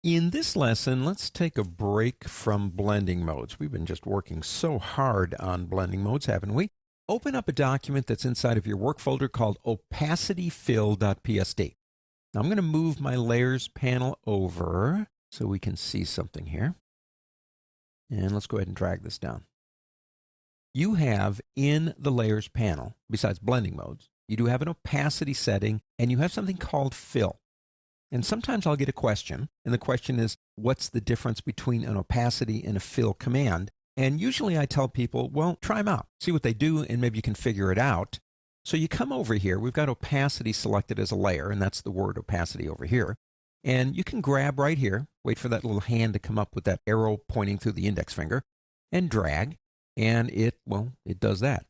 In this lesson, let's take a break from blending modes. We've been just working so hard on blending modes, haven't we? Open up a document that's inside of your work folder called opacityfill.psd. Now I'm going to move my layers panel over so we can see something here. And let's go ahead and drag this down. You have in the layers panel, besides blending modes, you do have an opacity setting and you have something called fill. And sometimes I'll get a question, and the question is, what's the difference between an opacity and a fill command? And usually I tell people, well, try them out, see what they do, and maybe you can figure it out. So you come over here, we've got opacity selected as a layer, and that's the word opacity over here. And you can grab right here, wait for that little hand to come up with that arrow pointing through the index finger, and drag, and it does that.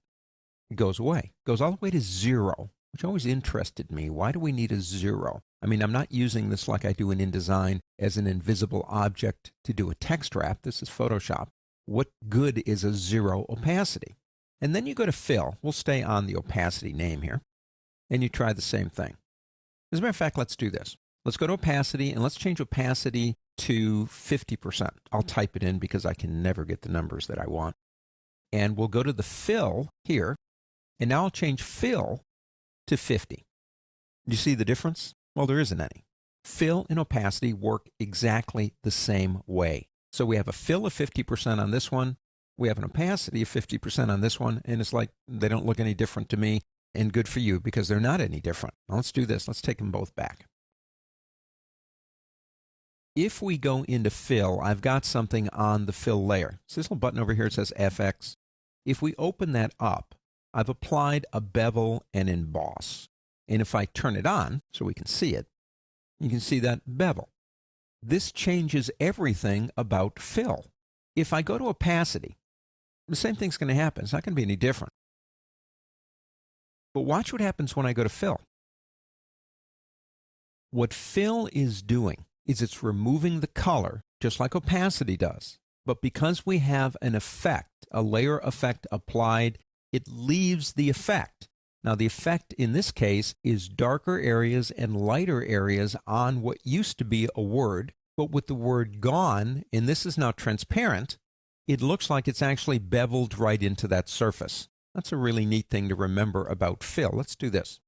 It goes away. It goes all the way to 0, which always interested me. Why do we need a 0? I mean, I'm not using this like I do in InDesign as an invisible object to do a text wrap. This is Photoshop. What good is a 0 opacity? And then you go to fill. We'll stay on the opacity name here. And you try the same thing. As a matter of fact, let's do this. Let's go to opacity and let's change opacity to 50%. I'll type it in because I can never get the numbers that I want. And we'll go to the fill here. And now I'll change fill to 50. You see the difference? Well, there isn't any. Fill and opacity work exactly the same way. So we have a fill of 50% on this one. We have an opacity of 50% on this one. And it's like they don't look any different to me. And good for you because they're not any different. Now let's do this. Let's take them both back. If we go into fill, I've got something on the fill layer. So this little button over here, it says FX. If we open that up, I've applied a bevel and emboss. And if I turn it on so we can see it, you can see that bevel. This changes everything about fill. If I go to opacity, the same thing's going to happen. It's not going to be any different. But watch what happens when I go to fill. What fill is doing is it's removing the color just like opacity does. But because we have an effect, a layer effect applied, it leaves the effect. Now, the effect in this case is darker areas and lighter areas on what used to be a word, but with the word gone, and this is now transparent, it looks like it's actually beveled right into that surface. That's a really neat thing to remember about fill. Let's do this.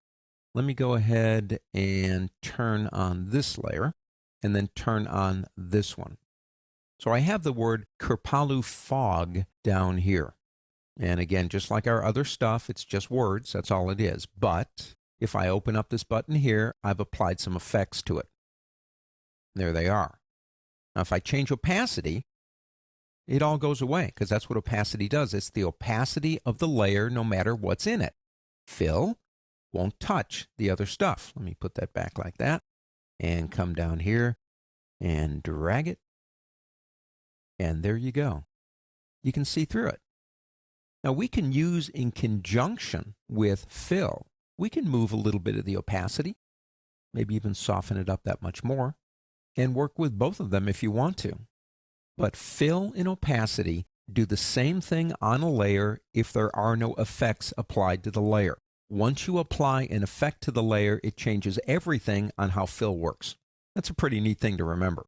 Let me go ahead and turn on this layer, and then turn on this one. So I have the word Kripalu fog down here. And again, just like our other stuff, it's just words. That's all it is. But if I open up this button here, I've applied some effects to it. There they are. Now, if I change opacity, it all goes away because that's what opacity does. It's the opacity of the layer no matter what's in it. Fill won't touch the other stuff. Let me put that back like that and come down here and drag it. And there you go. You can see through it. Now, we can use in conjunction with fill, we can move a little bit of the opacity, maybe even soften it up that much more, and work with both of them if you want to. But fill and opacity do the same thing on a layer if there are no effects applied to the layer. Once you apply an effect to the layer, it changes everything on how fill works. That's a pretty neat thing to remember.